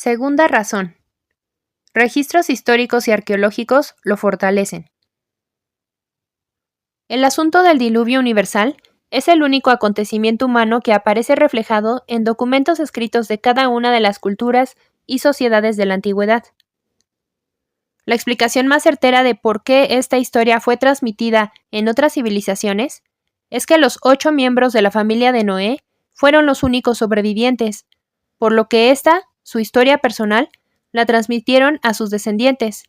Segunda razón. Registros históricos y arqueológicos lo fortalecen. El asunto del diluvio universal es el único acontecimiento humano que aparece reflejado en documentos escritos de cada una de las culturas y sociedades de la antigüedad. La explicación más certera de por qué esta historia fue transmitida en otras civilizaciones es que los 8 miembros de la familia de Noé fueron los únicos sobrevivientes, por lo que su historia personal, la transmitieron a sus descendientes.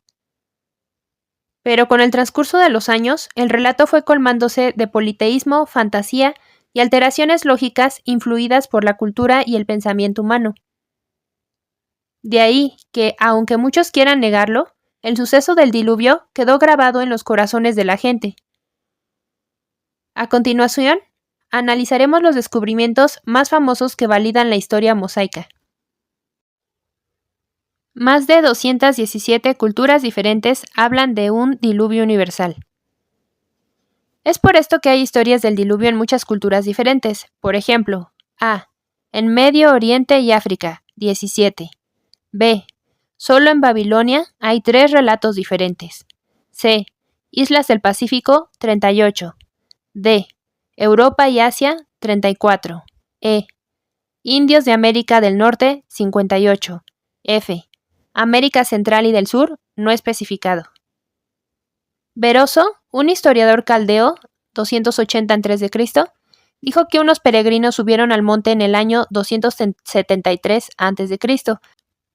Pero con el transcurso de los años, el relato fue colmándose de politeísmo, fantasía y alteraciones lógicas influidas por la cultura y el pensamiento humano. De ahí que, aunque muchos quieran negarlo, el suceso del diluvio quedó grabado en los corazones de la gente. A continuación, analizaremos los descubrimientos más famosos que validan la historia mosaica. Más de 217 culturas diferentes hablan de un diluvio universal. Es por esto que hay historias del diluvio en muchas culturas diferentes. Por ejemplo, A. En Medio Oriente y África, 17. B. Solo en Babilonia hay 3 relatos diferentes. C. Islas del Pacífico, 38. D. Europa y Asia, 34. E. Indios de América del Norte, 58. F. América Central y del Sur, no especificado. Beroso, un historiador caldeo, 280 a.C., dijo que unos peregrinos subieron al monte en el año 273 a.C.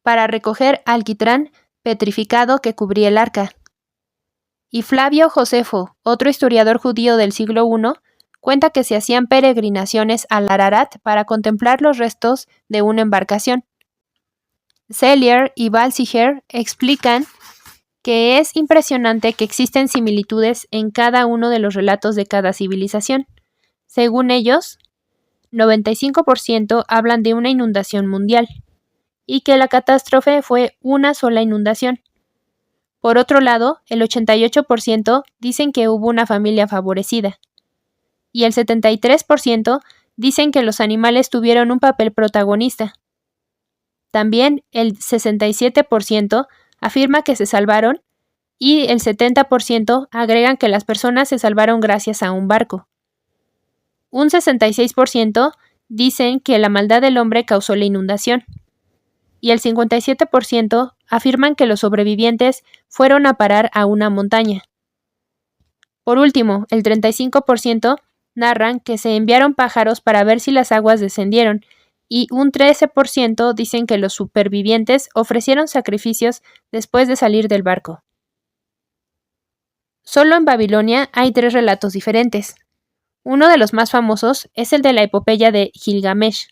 para recoger alquitrán petrificado que cubría el arca. Y Flavio Josefo, otro historiador judío del siglo I, cuenta que se hacían peregrinaciones al Ararat para contemplar los restos de una embarcación. Sellier y Balsiger explican que es impresionante que existen similitudes en cada uno de los relatos de cada civilización. Según ellos, 95% hablan de una inundación mundial, y que la catástrofe fue una sola inundación. Por otro lado, el 88% dicen que hubo una familia favorecida, y el 73% dicen que los animales tuvieron un papel protagonista. También el 67% afirma que se salvaron y el 70% agregan que las personas se salvaron gracias a un barco. Un 66% dicen que la maldad del hombre causó la inundación. Y el 57% afirman que los sobrevivientes fueron a parar a una montaña. Por último, el 35% narran que se enviaron pájaros para ver si las aguas descendieron, y un 13% dicen que los supervivientes ofrecieron sacrificios después de salir del barco. Solo en Babilonia hay 3 relatos diferentes. Uno de los más famosos es el de la epopeya de Gilgamesh.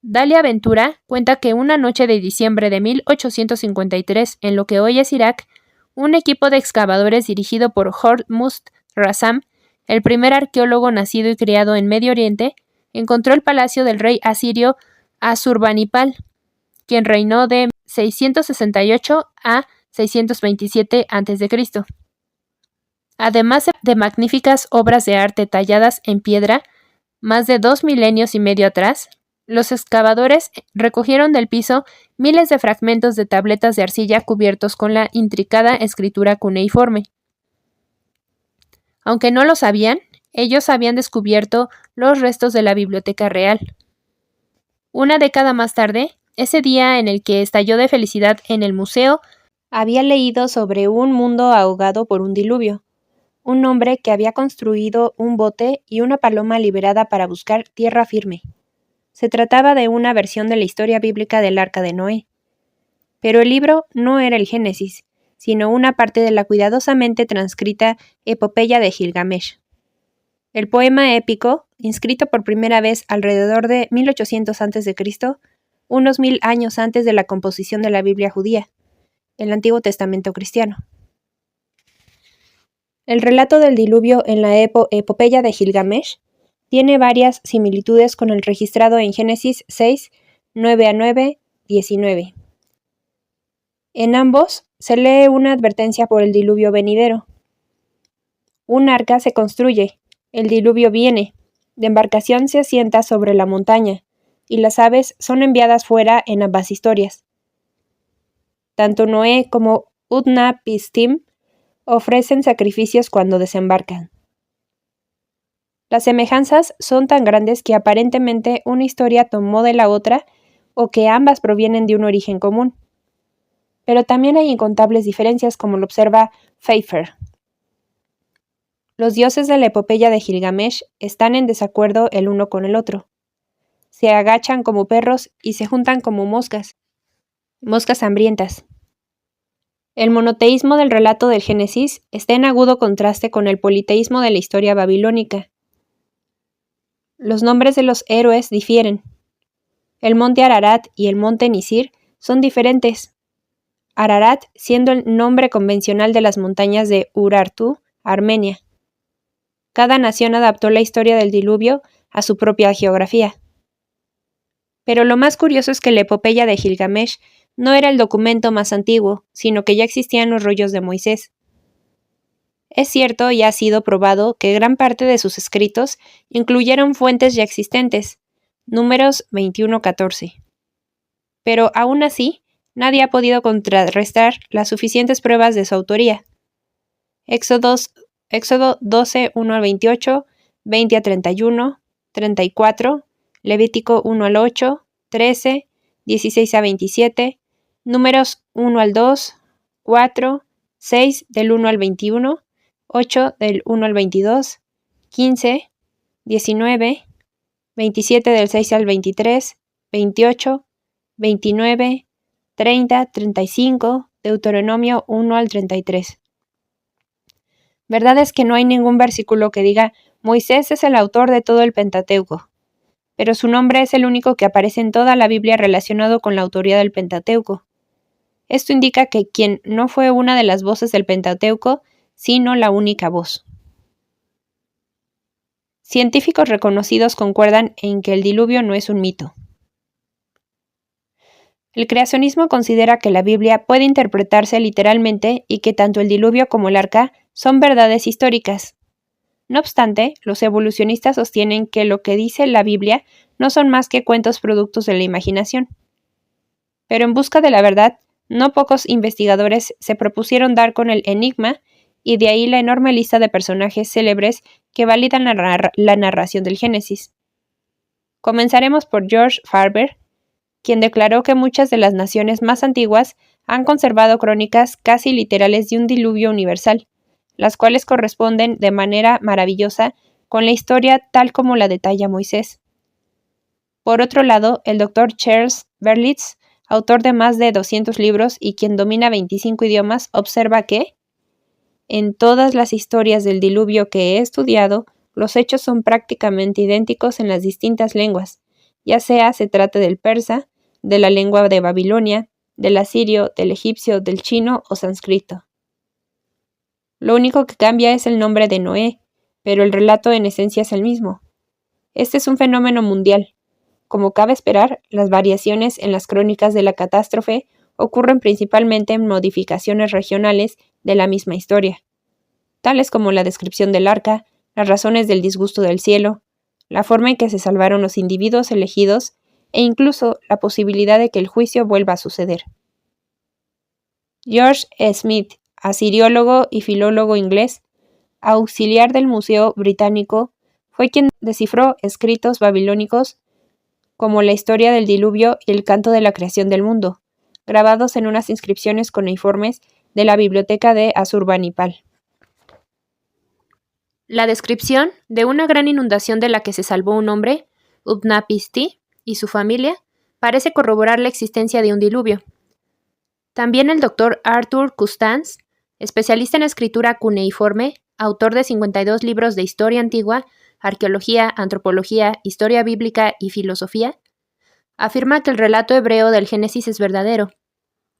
Dalia Ventura cuenta que una noche de diciembre de 1853, en lo que hoy es Irak, un equipo de excavadores dirigido por Hormuzd Rassam, el primer arqueólogo nacido y criado en Medio Oriente, encontró el palacio del rey asirio Asurbanipal, quien reinó de 668 a 627 a.C. Además de magníficas obras de arte talladas en piedra, más de 2 milenios y medio atrás, los excavadores recogieron del piso miles de fragmentos de tabletas de arcilla cubiertos con la intricada escritura cuneiforme. Aunque no lo sabían, ellos habían descubierto los restos de la Biblioteca Real. Una década más tarde, ese día en el que estalló de felicidad en el museo, había leído sobre un mundo ahogado por un diluvio. Un hombre que había construido un bote y una paloma liberada para buscar tierra firme. Se trataba de una versión de la historia bíblica del Arca de Noé. Pero el libro no era el Génesis, sino una parte de la cuidadosamente transcrita epopeya de Gilgamesh. El poema épico, inscrito por primera vez alrededor de 1800 a.C., unos 1000 años antes de la composición de la Biblia judía, el Antiguo Testamento cristiano. El relato del diluvio en la epopeya de Gilgamesh tiene varias similitudes con el registrado en Génesis 6, 9-9, 19. En ambos se lee una advertencia por el diluvio venidero. Un arca se construye, el diluvio viene, la embarcación se asienta sobre la montaña, y las aves son enviadas fuera en ambas historias. Tanto Noé como Utnapishtim ofrecen sacrificios cuando desembarcan. Las semejanzas son tan grandes que aparentemente una historia tomó de la otra o que ambas provienen de un origen común. Pero también hay incontables diferencias, como lo observa Pfeiffer. Los dioses de la epopeya de Gilgamesh están en desacuerdo el uno con el otro. Se agachan como perros y se juntan como moscas hambrientas. El monoteísmo del relato del Génesis está en agudo contraste con el politeísmo de la historia babilónica. Los nombres de los héroes difieren. El monte Ararat y el monte Nisir son diferentes. Ararat siendo el nombre convencional de las montañas de Urartu, Armenia. Cada nación adaptó la historia del diluvio a su propia geografía. Pero lo más curioso es que la epopeya de Gilgamesh no era el documento más antiguo, sino que ya existían los rollos de Moisés. Es cierto y ha sido probado que gran parte de sus escritos incluyeron fuentes ya existentes, Números 21:14. Pero aún así, nadie ha podido contrarrestar las suficientes pruebas de su autoría. Éxodo 12, 1 al 28, 20 a 31, 34, Levítico 1 al 8, 13, 16 a 27, Números 1 al 2, 4, 6 del 1 al 21, 8 del 1 al 22, 15, 19, 27 del 6 al 23, 28, 29, 30, 35, Deuteronomio 1 al 33. Verdad es que no hay ningún versículo que diga Moisés es el autor de todo el Pentateuco, pero su nombre es el único que aparece en toda la Biblia relacionado con la autoría del Pentateuco. Esto indica que quien no fue una de las voces del Pentateuco, sino la única voz. Científicos reconocidos concuerdan en que el diluvio no es un mito. El creacionismo considera que la Biblia puede interpretarse literalmente y que tanto el diluvio como el arca son verdades históricas. No obstante, los evolucionistas sostienen que lo que dice la Biblia no son más que cuentos productos de la imaginación. Pero en busca de la verdad, no pocos investigadores se propusieron dar con el enigma, y de ahí la enorme lista de personajes célebres que validan la narración del Génesis. Comenzaremos por George Farber, quien declaró que muchas de las naciones más antiguas han conservado crónicas casi literales de un diluvio universal, las cuales corresponden de manera maravillosa con la historia tal como la detalla Moisés. Por otro lado, el Dr. Charles Berlitz, autor de más de 200 libros y quien domina 25 idiomas, observa que en todas las historias del diluvio que he estudiado, los hechos son prácticamente idénticos en las distintas lenguas, ya sea se trate del persa, de la lengua de Babilonia, del asirio, del egipcio, del chino o sánscrito. Lo único que cambia es el nombre de Noé, pero el relato en esencia es el mismo. Este es un fenómeno mundial. Como cabe esperar, las variaciones en las crónicas de la catástrofe ocurren principalmente en modificaciones regionales de la misma historia, tales como la descripción del arca, las razones del disgusto del cielo, la forma en que se salvaron los individuos elegidos e incluso la posibilidad de que el juicio vuelva a suceder. George Smith, asiriólogo y filólogo inglés, auxiliar del Museo Británico, fue quien descifró escritos babilónicos como la historia del diluvio y el canto de la creación del mundo, grabados en unas inscripciones cuneiformes de la biblioteca de Asurbanipal. La descripción de una gran inundación de la que se salvó un hombre, Utnapishtim, y su familia, parece corroborar la existencia de un diluvio. También el Dr. Arthur Custance, especialista en escritura cuneiforme, autor de 52 libros de historia antigua, arqueología, antropología, historia bíblica y filosofía, afirma que el relato hebreo del Génesis es verdadero,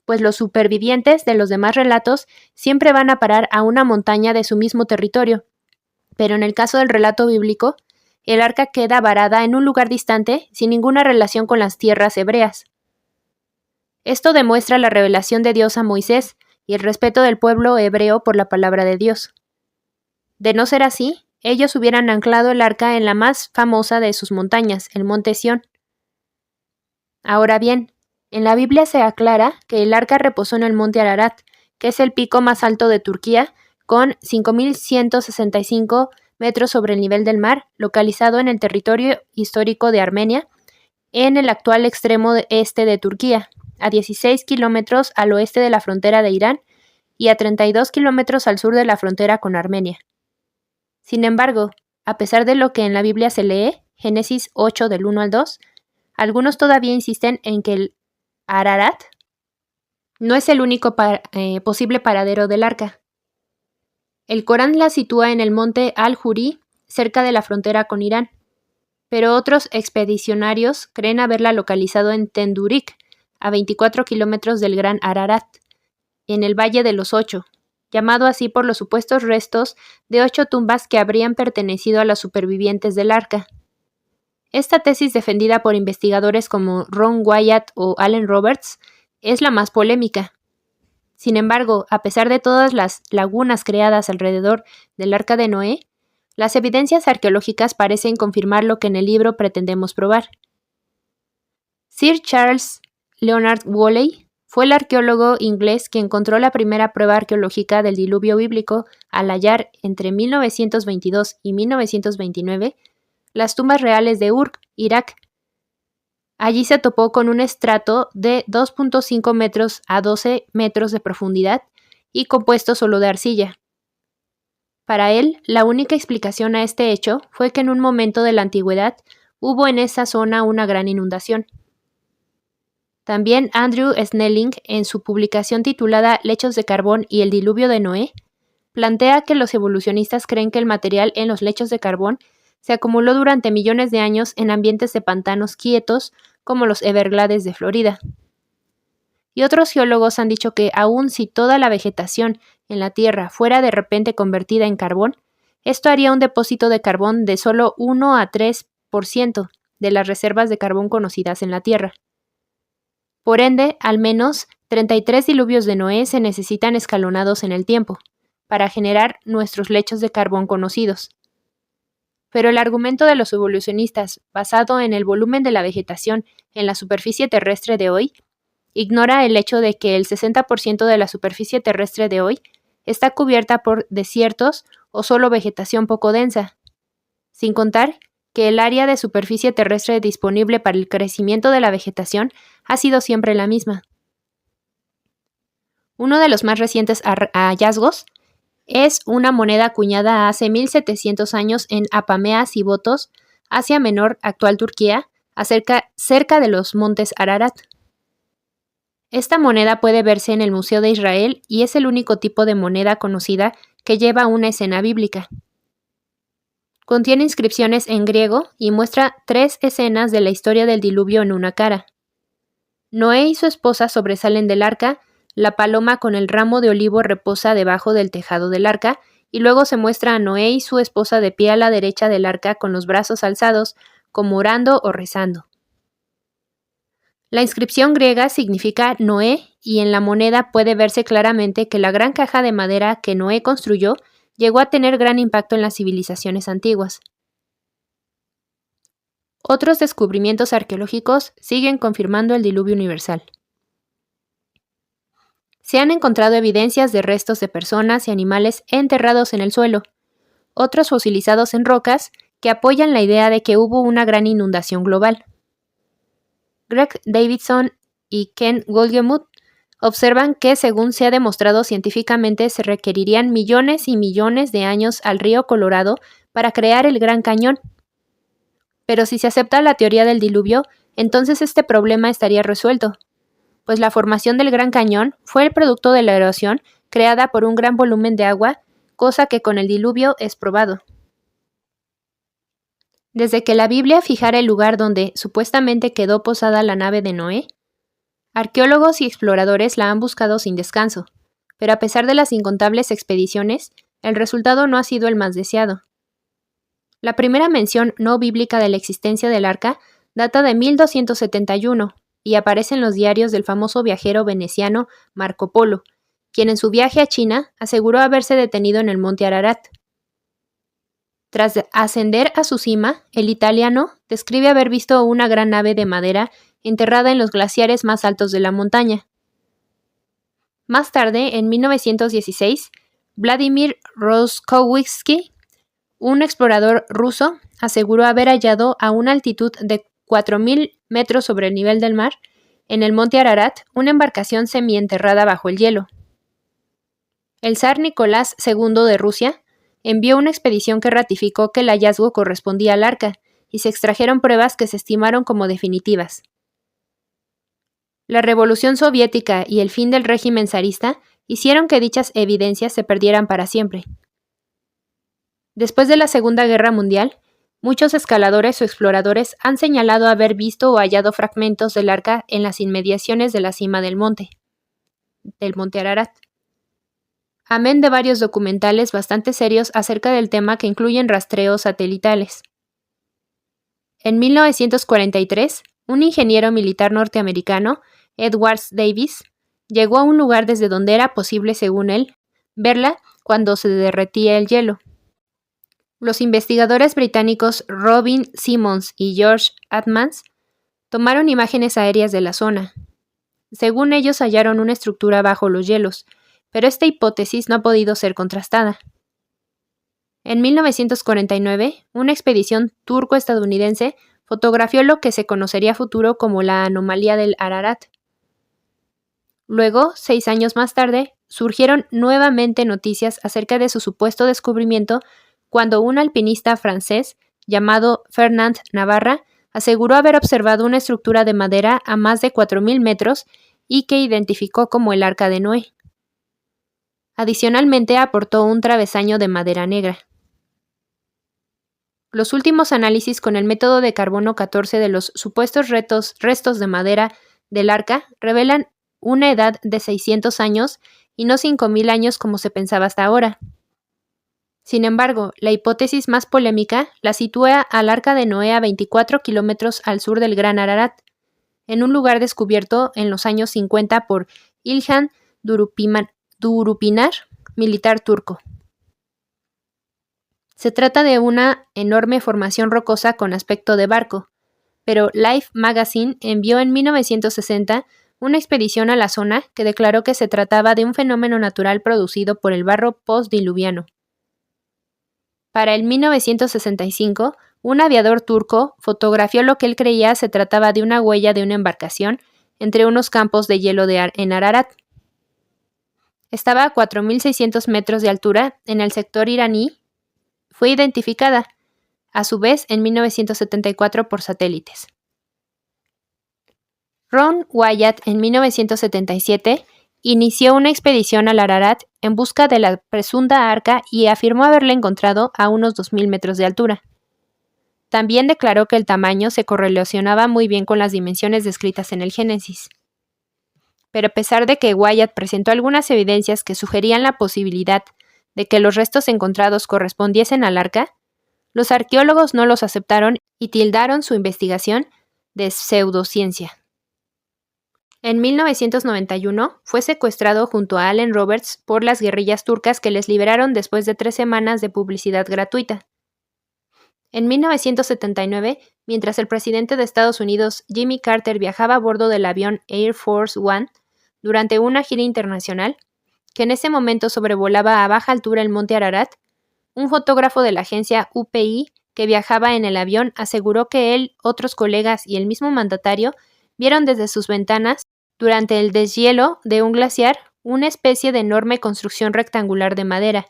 pues los supervivientes de los demás relatos siempre van a parar a una montaña de su mismo territorio, pero en el caso del relato bíblico, el arca queda varada en un lugar distante sin ninguna relación con las tierras hebreas. Esto demuestra la revelación de Dios a Moisés y el respeto del pueblo hebreo por la palabra de Dios. De no ser así, ellos hubieran anclado el arca en la más famosa de sus montañas, el monte Sión. Ahora bien, En la Biblia se aclara que el arca reposó en el monte Ararat, que es el pico más alto de Turquía, con 5.165 metros sobre el nivel del mar, localizado en el territorio histórico de Armenia, en el actual extremo este de Turquía, a 16 kilómetros al oeste de la frontera de Irán y a 32 kilómetros al sur de la frontera con Armenia. Sin embargo, a pesar de lo que en la Biblia se lee, Génesis 8 del 1 al 2, algunos todavía insisten en que el Ararat no es el único posible paradero del arca. El Corán la sitúa en el monte Al-Juri, cerca de la frontera con Irán, pero otros expedicionarios creen haberla localizado en Tendurik, a 24 kilómetros del Gran Ararat, en el Valle de los Ocho, llamado así por los supuestos restos de 8 tumbas que habrían pertenecido a los supervivientes del arca. Esta tesis, defendida por investigadores como Ron Wyatt o Allen Roberts, es la más polémica. Sin embargo, a pesar de todas las lagunas creadas alrededor del arca de Noé, las evidencias arqueológicas parecen confirmar lo que en el libro pretendemos probar. Sir Charles Leonard Woolley fue el arqueólogo inglés que encontró la primera prueba arqueológica del diluvio bíblico al hallar entre 1922 y 1929 las tumbas reales de Ur, Irak. Allí se topó con un estrato de 2.5 metros a 12 metros de profundidad y compuesto solo de arcilla. Para él, la única explicación a este hecho fue que en un momento de la antigüedad hubo en esa zona una gran inundación. También Andrew Snelling, en su publicación titulada Lechos de carbón y el diluvio de Noé, plantea que los evolucionistas creen que el material en los lechos de carbón se acumuló durante millones de años en ambientes de pantanos quietos como los Everglades de Florida. Y otros geólogos han dicho que aun si toda la vegetación en la Tierra fuera de repente convertida en carbón, esto haría un depósito de carbón de solo 1 a 3% de las reservas de carbón conocidas en la Tierra. Por ende, al menos 33 diluvios de Noé se necesitan escalonados en el tiempo, para generar nuestros lechos de carbón conocidos. Pero el argumento de los evolucionistas, basado en el volumen de la vegetación en la superficie terrestre de hoy, ignora el hecho de que el 60% de la superficie terrestre de hoy está cubierta por desiertos o solo vegetación poco densa, sin contar que el área de superficie terrestre disponible para el crecimiento de la vegetación ha sido siempre la misma. Uno de los más recientes hallazgos es una moneda acuñada hace 1700 años en Apamea Sibotos, Asia Menor, actual Turquía, cerca de los montes Ararat. Esta moneda puede verse en el Museo de Israel y es el único tipo de moneda conocida que lleva una escena bíblica. Contiene inscripciones en griego y muestra 3 escenas de la historia del diluvio en una cara. Noé y su esposa sobresalen del arca, la paloma con el ramo de olivo reposa debajo del tejado del arca, y luego se muestra a Noé y su esposa de pie a la derecha del arca con los brazos alzados, como orando o rezando. La inscripción griega significa Noé, y en la moneda puede verse claramente que la gran caja de madera que Noé construyó llegó a tener gran impacto en las civilizaciones antiguas. Otros descubrimientos arqueológicos siguen confirmando el diluvio universal. Se han encontrado evidencias de restos de personas y animales enterrados en el suelo, otros fosilizados en rocas que apoyan la idea de que hubo una gran inundación global. Greg Davidson y Ken Wohlgemuth observan que, según se ha demostrado científicamente, se requerirían millones y millones de años al río Colorado para crear el Gran Cañón. Pero si se acepta la teoría del diluvio, entonces este problema estaría resuelto, pues la formación del Gran Cañón fue el producto de la erosión creada por un gran volumen de agua, cosa que con el diluvio es probado. Desde que la Biblia fijara el lugar donde supuestamente quedó posada la nave de Noé, arqueólogos y exploradores la han buscado sin descanso, pero a pesar de las incontables expediciones, el resultado no ha sido el más deseado. La primera mención no bíblica de la existencia del arca data de 1271 y aparece en los diarios del famoso viajero veneciano Marco Polo, quien en su viaje a China aseguró haberse detenido en el monte Ararat. Tras ascender a su cima, el italiano describe haber visto una gran nave de madera enterrada en los glaciares más altos de la montaña. Más tarde, en 1916, Vladimir Roskovsky, un explorador ruso, aseguró haber hallado a una altitud de 4.000 metros sobre el nivel del mar, en el monte Ararat, una embarcación semienterrada bajo el hielo. El zar Nicolás II de Rusia envió una expedición que ratificó que el hallazgo correspondía al arca, y se extrajeron pruebas que se estimaron como definitivas. La Revolución Soviética y el fin del régimen zarista hicieron que dichas evidencias se perdieran para siempre. Después de la Segunda Guerra Mundial, muchos escaladores o exploradores han señalado haber visto o hallado fragmentos del arca en las inmediaciones de la cima del monte Ararat. Amén de varios documentales bastante serios acerca del tema que incluyen rastreos satelitales. En 1943, un ingeniero militar norteamericano, Edward Davis, llegó a un lugar desde donde era posible, según él, verla cuando se derretía el hielo. Los investigadores británicos Robin Simmons y George Atmans tomaron imágenes aéreas de la zona. Según ellos, hallaron una estructura bajo los hielos, pero esta hipótesis no ha podido ser contrastada. En 1949, una expedición turco-estadounidense fotografió lo que se conocería a futuro como la anomalía del Ararat. Luego, 6 años más tarde, surgieron nuevamente noticias acerca de su supuesto descubrimiento cuando un alpinista francés llamado Fernand Navarra aseguró haber observado una estructura de madera a más de 4.000 metros y que identificó como el Arca de Noé. Adicionalmente, aportó un travesaño de madera negra. Los últimos análisis con el método de carbono 14 de los supuestos restos de madera del arca revelan una edad de 600 años y no 5.000 años como se pensaba hasta ahora. Sin embargo, la hipótesis más polémica la sitúa al Arca de Noé a 24 kilómetros al sur del Gran Ararat, en un lugar descubierto en los años 50 por İlhan Durupinar, militar turco. Se trata de una enorme formación rocosa con aspecto de barco, pero Life Magazine envió en 1960 una expedición a la zona que declaró que se trataba de un fenómeno natural producido por el barro postdiluviano. Para el 1965, un aviador turco fotografió lo que él creía se trataba de una huella de una embarcación entre unos campos de hielo en Ararat. Estaba a 4.600 metros de altura en el sector iraní. Fue identificada, a su vez, en 1974 por satélites. Ron Wyatt, en 1977, inició una expedición al Ararat en busca de la presunta arca y afirmó haberla encontrado a unos 2.000 metros de altura. También declaró que el tamaño se correlacionaba muy bien con las dimensiones descritas en el Génesis. Pero a pesar de que Wyatt presentó algunas evidencias que sugerían la posibilidad de que los restos encontrados correspondiesen al arca, los arqueólogos no los aceptaron y tildaron su investigación de pseudociencia. En 1991 fue secuestrado junto a Allen Roberts por las guerrillas turcas que les liberaron después de 3 semanas de publicidad gratuita. En 1979, mientras el presidente de Estados Unidos, Jimmy Carter, viajaba a bordo del avión Air Force One durante una gira internacional, que en ese momento sobrevolaba a baja altura el monte Ararat, un fotógrafo de la agencia UPI que viajaba en el avión aseguró que él, otros colegas y el mismo mandatario vieron desde sus ventanas, durante el deshielo de un glaciar, una especie de enorme construcción rectangular de madera,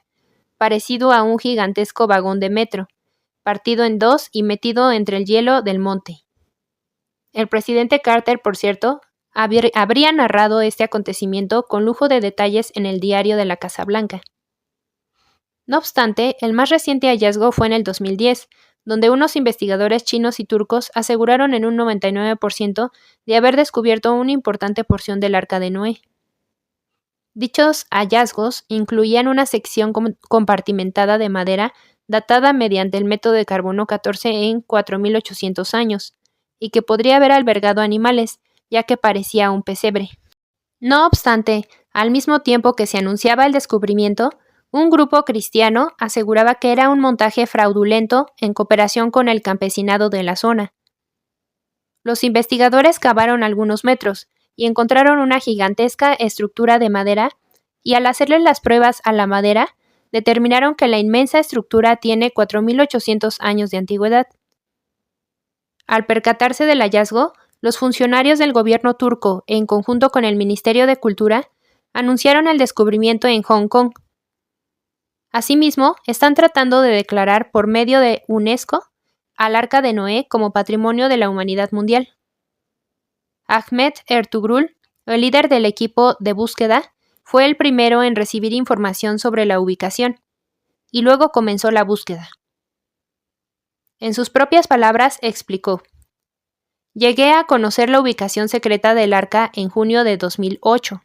parecido a un gigantesco vagón de metro, partido en 2 y metido entre el hielo del monte. El presidente Carter, por cierto, habría narrado este acontecimiento con lujo de detalles en el diario de la Casa Blanca. No obstante, el más reciente hallazgo fue en el 2010, donde unos investigadores chinos y turcos aseguraron en un 99% de haber descubierto una importante porción del Arca de Noé. Dichos hallazgos incluían una sección compartimentada de madera datada mediante el método de carbono 14 en 4.800 años, y que podría haber albergado animales, ya que parecía un pesebre. No obstante, al mismo tiempo que se anunciaba el descubrimiento, un grupo cristiano aseguraba que era un montaje fraudulento en cooperación con el campesinado de la zona. Los investigadores cavaron algunos metros y encontraron una gigantesca estructura de madera, y al hacerle las pruebas a la madera, determinaron que la inmensa estructura tiene 4.800 años de antigüedad. Al percatarse del hallazgo, los funcionarios del gobierno turco, en conjunto con el Ministerio de Cultura, anunciaron el descubrimiento en Hong Kong. Asimismo, están tratando de declarar por medio de UNESCO al Arca de Noé como Patrimonio de la Humanidad Mundial. Ahmet Ertuğrul, el líder del equipo de búsqueda, fue el primero en recibir información sobre la ubicación, y luego comenzó la búsqueda. En sus propias palabras explicó: "Llegué a conocer la ubicación secreta del arca en junio de 2008.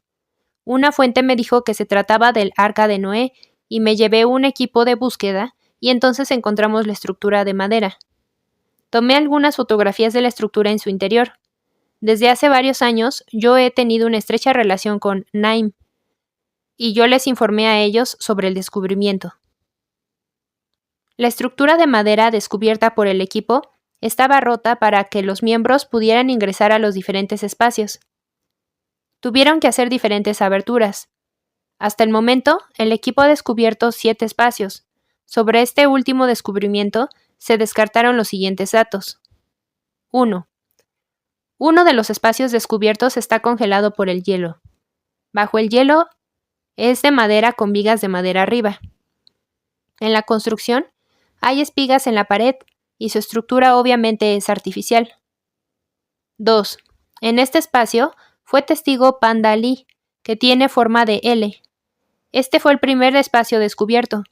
Una fuente me dijo que se trataba del Arca de Noé y me llevé un equipo de búsqueda y entonces encontramos la estructura de madera. Tomé algunas fotografías de la estructura en su interior. Desde hace varios años yo he tenido una estrecha relación con Naim y yo les informé a ellos sobre el descubrimiento". La estructura de madera descubierta por el equipo estaba rota para que los miembros pudieran ingresar a los diferentes espacios. Tuvieron que hacer diferentes aberturas. Hasta el momento, el equipo ha descubierto 7 espacios. Sobre este último descubrimiento, se descartaron los siguientes datos. 1. Uno de los espacios descubiertos está congelado por el hielo. Bajo el hielo es de madera con vigas de madera arriba. En la construcción, hay espigas en la pared y su estructura obviamente es artificial. 2. En este espacio fue testigo Panda Lee, que tiene forma de L. Este fue el primer espacio descubierto.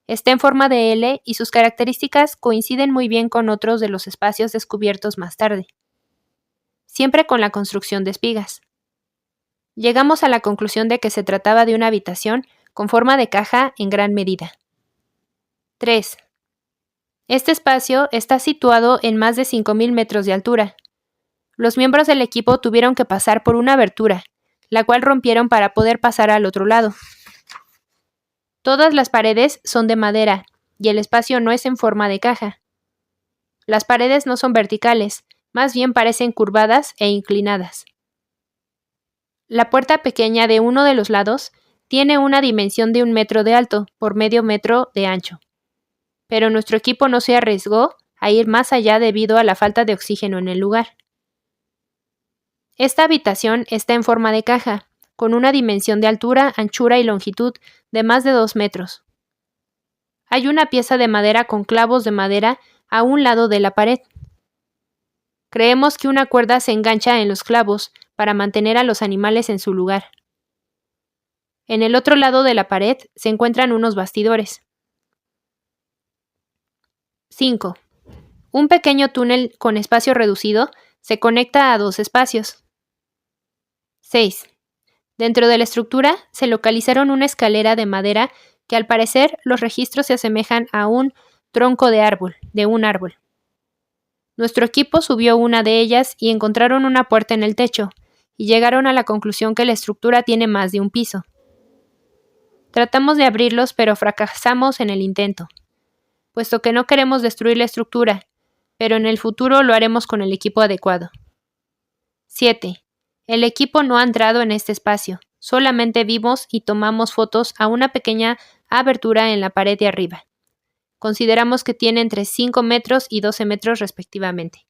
Está en forma de L y sus características coinciden muy bien con otros de los espacios descubiertos más tarde, siempre con la construcción de espigas. Llegamos a la conclusión de que se trataba de una habitación con forma de caja en gran medida. 3. Este espacio está situado en más de 5.000 metros de altura. Los miembros del equipo tuvieron que pasar por una abertura, la cual rompieron para poder pasar al otro lado. Todas las paredes son de madera y el espacio no es en forma de caja. Las paredes no son verticales, más bien parecen curvadas e inclinadas. La puerta pequeña de uno de los lados tiene una dimensión de 1 metro de alto por medio metro de ancho. Pero nuestro equipo no se arriesgó a ir más allá debido a la falta de oxígeno en el lugar. Esta habitación está en forma de caja, con una dimensión de altura, anchura y longitud de más de 2 metros. Hay una pieza de madera con clavos de madera a un lado de la pared. Creemos que una cuerda se engancha en los clavos para mantener a los animales en su lugar. En el otro lado de la pared se encuentran unos bastidores. 5. Un pequeño túnel con espacio reducido se conecta a 2 espacios. 6. Dentro de la estructura se localizaron una escalera de madera que al parecer los registros se asemejan a un tronco de un árbol. Nuestro equipo subió una de ellas y encontraron una puerta en el techo, y llegaron a la conclusión que la estructura tiene más de un piso. Tratamos de abrirlos, pero fracasamos en el intento, puesto que no queremos destruir la estructura, pero en el futuro lo haremos con el equipo adecuado. 7. El equipo no ha entrado en este espacio, solamente vimos y tomamos fotos a una pequeña abertura en la pared de arriba. Consideramos que tiene entre 5 metros y 12 metros respectivamente.